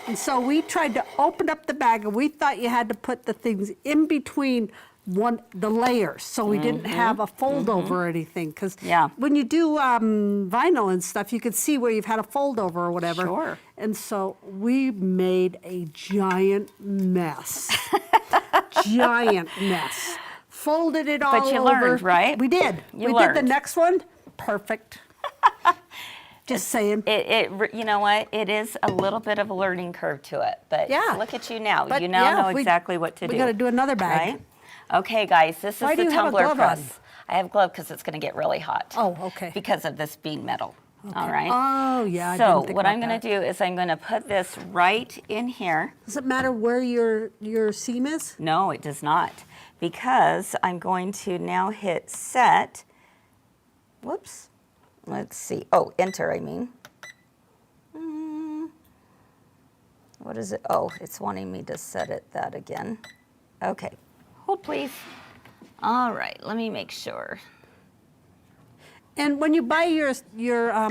And so we tried to open up the bag, and we thought you had to put the things in between the layers so we didn't have a fold over or anything. Because Yeah. when you do vinyl and stuff, you could see where you've had a fold over or whatever. Sure. And so we made a giant mess. Giant mess. Folded it all over. But you learned, right? We did. You we learned. did the next one. Perfect. Just saying. You know what? It is a little bit of a learning curve to it, but Yeah. look at you now. But you now yeah, know exactly what to do. we gotta do another bag. Right? Okay, guys, this Why is do the you have a tumbler glove press. on? I have a glove because it's going to get really hot. Oh, okay. Because of this being metal. All right. Oh, yeah. I So didn't think what about I'm going that. to do is I'm going to put this right in here. Does it matter where your seam is? No, it does not, because I'm going to now hit set. Whoops. Let's see. Oh, enter, I mean. What is it? Oh, it's wanting me to set it that again. Okay. Hold, please. All right, let me make sure. And when you buy your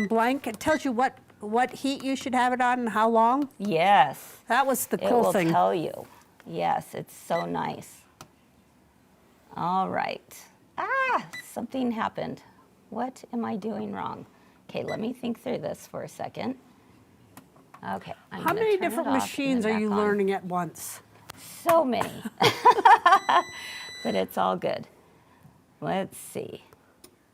blank, it tells you what heat you should have it on and how long. Yes. That was the It cool will thing. tell you. Yes, it's so nice. All right. Something happened. What am I doing wrong? Okay, let me think through this for a second. Okay. I'm How gonna many turn it different off and machines then are you back on. learning at once? So many. But it's all good. Let's see.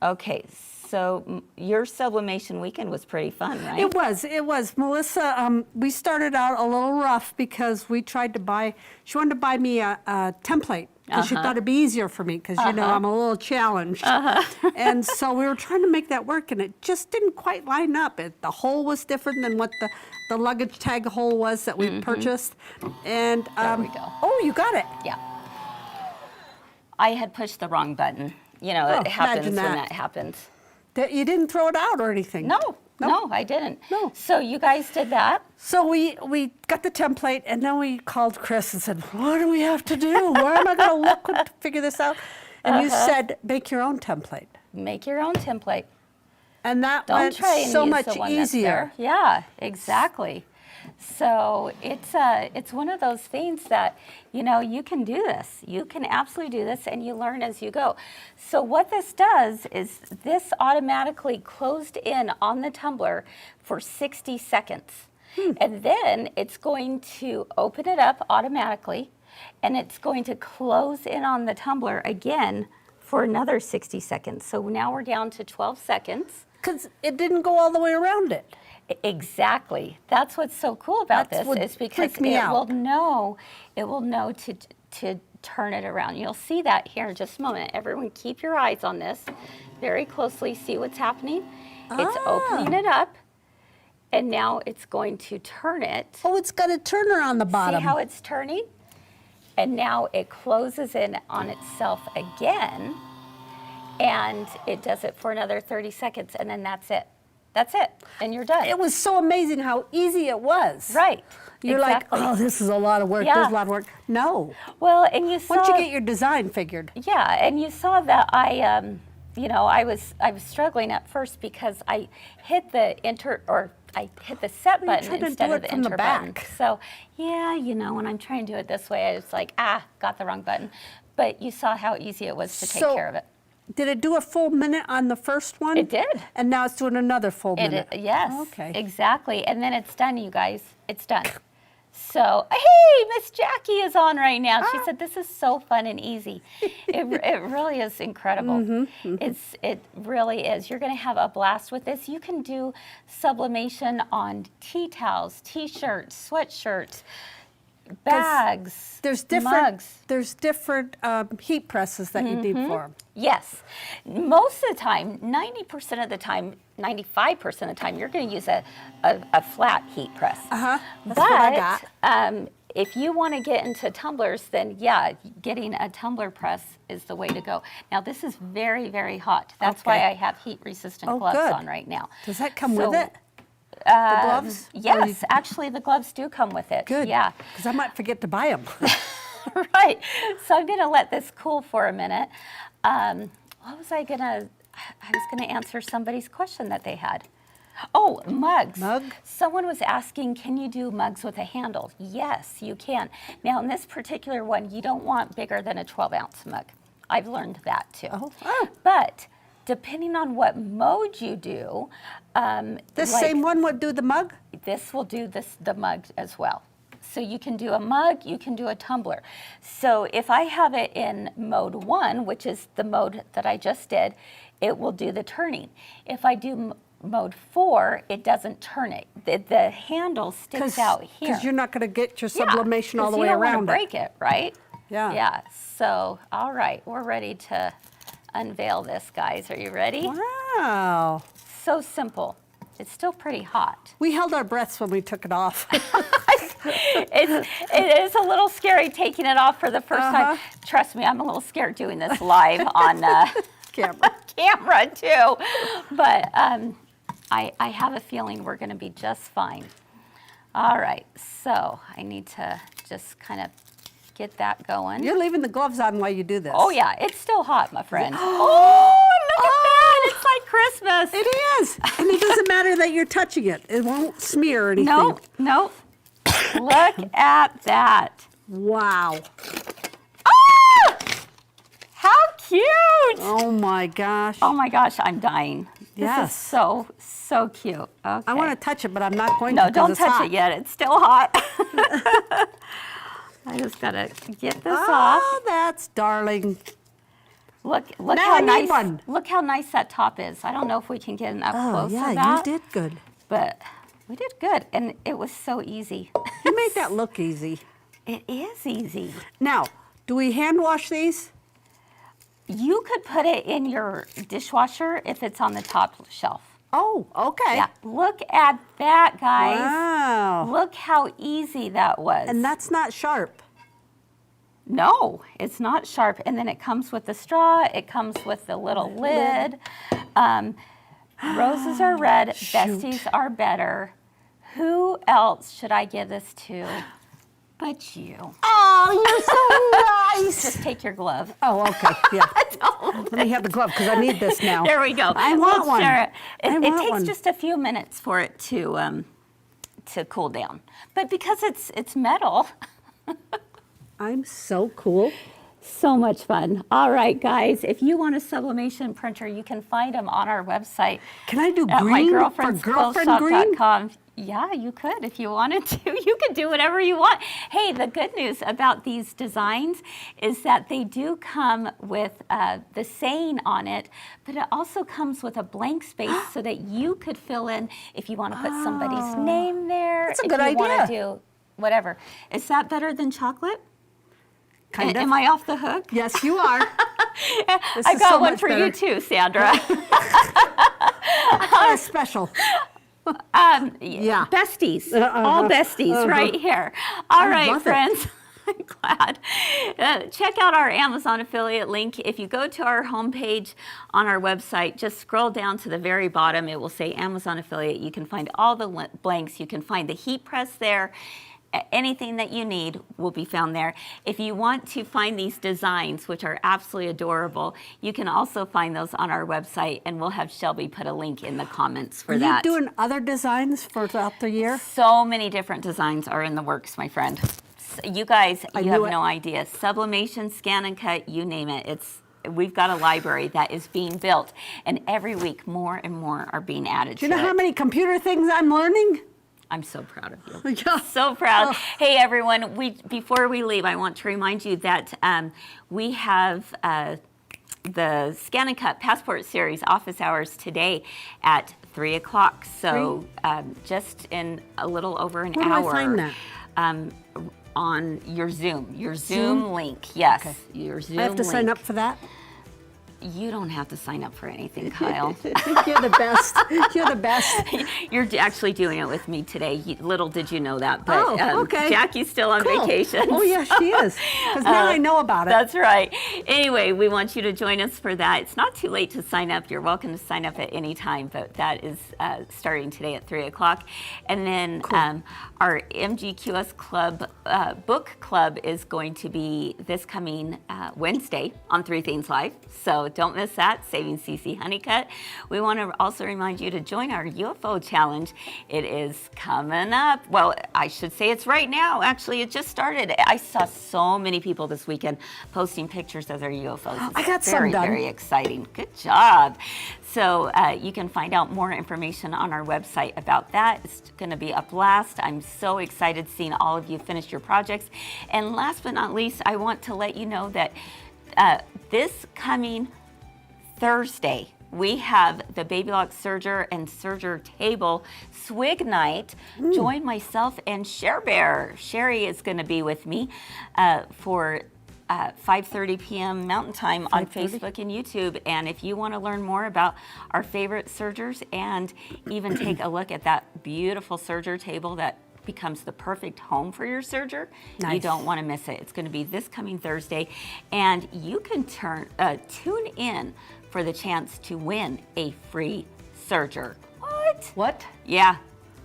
Okay, so your sublimation weekend was pretty fun, right? It was. Melissa, we started out a little rough because she wanted to buy me a template because she thought it'd be easier for me because, I'm a little challenged. And so we were trying to make that work and it just didn't quite line up. The hole was different than what the luggage tag hole was that we purchased. And There we go. Oh, you got it. Yeah. I had pushed the wrong button. You know, Oh, it happens imagine when that. that happens. You didn't throw it out or anything. No, I didn't. No. So you guys did that? So we got the template, and then we called Kris and said, what do we have to do? Where am I going to look to figure this out? And you said, make your own template. Make your own template. And that Don't went try and so use much the one that's easier. there. Yeah, exactly. So it's one of those things that, you can do this. You can absolutely do this, and you learn as you go. So what this does is this automatically closed in on the tumbler for 60 seconds. And then it's going to open it up automatically, and it's going to close in on the tumbler again for another 60 seconds. So now we're down to 12 seconds. Because it didn't go all the way around it. Exactly. That's what's so cool about That's this what is because freaked me out. it will know to turn it around. You'll see that here in just a moment. Everyone keep your eyes on this very closely. See what's happening? It's opening it up, and now it's going to turn it. Oh, it's got a turner on the bottom. See how it's turning? And now it closes in on itself again, and it does it for another 30 seconds, and then that's it. That's it, and you're done. It was so amazing how easy it was. Right. You're exactly. like, oh, this is a lot of work. Yeah. This is a lot of work. No. Well, and you saw. Once you get your design figured. Yeah, and you saw that I was struggling at first because I hit the I hit the set Well, you're button trying to instead do of it the from the enter button. back. So yeah, when I'm trying to do it this way, I was like, got the wrong button. But you saw how easy it was to take care of it. Did it do a full minute on the first one? It did. And now it's doing another full minute. Yes. Okay. Exactly. And then it's done, you guys. It's done. So, hey, Miss Jackie is on right now. She said, this is so fun and easy. It really is incredible. It really is. You're going to have a blast with this. You can do sublimation on tea towels, T-shirts, sweatshirts, bags, mugs. There's different heat presses that you need for them. Yes. Most of the time, 90% of the time, 95% of the time, you're going to use a flat heat press. That's But what I got. if you want to get into tumblers, then yeah, getting a tumbler press is the way to go. Now this is very, very hot. That's why I have heat-resistant gloves good. on right now. Does that come with it? The gloves? Yes, actually the gloves do come with it. Good. Yeah. Because I might forget to buy them. Right. So I'm going to let this cool for a minute. What was I going to? I was going to answer somebody's question that they had. Oh, mugs. Mug? Someone was asking, can you do mugs with a handle? Yes, you can. Now, in this particular one, you don't want bigger than a 12-ounce mug. I've learned that too. Oh. But depending on what mode you do, This same one would do the mug? this will do the mug as well. So you can do a mug, you can do a tumbler. So if I have it in mode 1, which is the mode that I just did, it will do the turning. If I do mode 4, it doesn't turn it. The handle sticks out here. Because you're not going to get your sublimation all the way you don't around want to break it, right? Yeah. Yeah. So, all right, we're ready to unveil this, guys. Are you ready? Wow. So simple. It's still pretty hot. We held our breaths when we took it off. It is a little scary taking it off for the first time. Trust me, I'm a little scared doing this live on camera too. But I have a feeling we're going to be just fine. All right, so I need to just kind of get that going. You're leaving the gloves on while you do this. Oh yeah, it's still hot, my friend. Oh, look at that! It's like Christmas. It is. And it doesn't matter that you're touching it. It won't smear or anything. Nope. Look at that. Wow. Ah! How cute! Oh my gosh. Oh my gosh, I'm dying. Yes. This is so cute. Okay. I want to touch it, but I'm not going to. No, 'cause don't it's touch hot. it yet. It's still hot. I just gotta get this off. Oh, that's darling. Look Now how I need nice. one. Look how nice that top is. I don't know if we can get an up Oh, close yeah, of that. you did good. But we did good, and it was so easy. You made that look easy. It is easy. Now, do we hand wash these? You could put it in your dishwasher if it's on the top shelf. Oh, okay. Yeah, look at that, guys. Wow. Look how easy that was. And that's not sharp. No, it's not sharp. And then it comes with the straw. It comes with the little lid. Roses are red. Besties are better. Who else should I give this to but you? Oh, Oh, you're so nice. Just take your glove. Oh, okay. Yeah. Let me have the glove because I need this now. There we go. I want Well, one. Sarah, I it want takes one. just a few minutes for it to cool down, but because it's metal. I'm so cool. So much fun. All right, guys, if you want a sublimation printer, you can find them on our website. Can I do at green for girlfriend green? mygirlfriendquiltshop.com. Yeah, you could if you wanted to. You could do whatever you want. Hey, the good news about these designs is that they do come with the saying on it, but it also comes with a blank space so that you could fill in if you want to put somebody's name there. That's a if good you want to idea. do whatever. Is that better than chocolate? Kind of. Am I off the hook? Yes, you are. This I is got so one much for better. you too, Sandra. That's special. Yeah. Besties, all besties right here. All right, love it. friends. I'm glad. Check out our Amazon affiliate link. If you go to our homepage on our website, just scroll down to the very bottom. It will say Amazon affiliate. You can find all the blanks. You can find the heat press there. Anything that you need will be found there. If you want to find these designs, which are absolutely adorable, you can also find those on our website, and we'll have Shelby put a link in the comments for Are that. you doing other designs for throughout the year? So many different designs are in the works, my friend. You guys, you have knew it. no idea. Sublimation, scan and cut, you name it. We've got a library that is being built, and every week more and more are being added Do to you know it. how many computer things I'm learning? I'm so proud of you. Yeah. So proud. Hey, everyone, before we leave, I want to remind you that we have the Scan and Cut Passport Series office hours today at 3 o'clock. So just in a little over an Where do I hour. find that? On your Zoom link. Yes, Okay. your Zoom I have to link. sign up for that? You don't have to sign up for anything, Kyle. You're the best. You're the best. You're actually doing it with me today. Little did you know that, but Oh, okay. Jackie's still on Cool. vacation. Oh, yeah, she is. Because now I know about it. That's right. Anyway, we want you to join us for that. It's not too late to sign up. You're welcome to sign up at any time, but that is starting today at 3 o'clock. And then our MGQS Club book club is going to be this coming Wednesday on 3 Things Live. So don't miss that, Saving CC Honeycutt. We want to also remind you to join our UFO challenge. It is coming up. Well, I should say it's right now. Actually, it just started. I saw so many people this weekend posting pictures of their UFOs. It's I got some very, done. very exciting. Good job. So you can find out more information on our website about that. It's going to be a blast. I'm so excited seeing all of you finish your projects. And last but not least, I want to let you know that this coming Thursday, we have the Baby Lock Serger and Serger Table Swig Night. Join myself and Cher Bear. Sherry is going to be with me for 5:30 p.m. Mountain Time on Facebook and YouTube. And if you want to learn more about our favorite sergers and even take a look at that beautiful serger table that becomes the perfect home for your serger, you Nice. don't want to miss it. It's going to be this coming Thursday, and you can tune in for the chance to win a free serger. What? Yeah,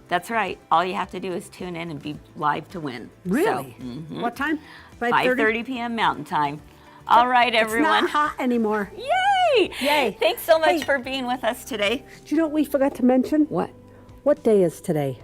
that's right. All you have to do is tune in and be live to win. Really? So, What time? 5:30 p.m. Mountain Time. All right, everyone. It's not hot anymore. Yay! Yay. Thanks so much Hey. for being with us today. Do you know what we forgot to mention? What? What day is today?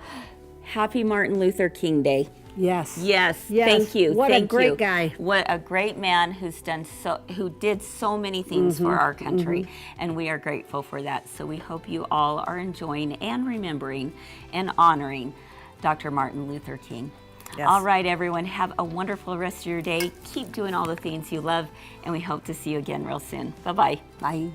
Happy Martin Luther King Day. Yes. Yes, Yes. thank you. What a thank great you. guy. What a great man who did so many things for our country, and we are grateful for that. So we hope you all are enjoying and remembering and honoring Dr. Martin Luther King. Yes. All right, everyone, have a wonderful rest of your day. Keep doing all the things you love, and we hope to see you again real soon. Bye-bye. Bye.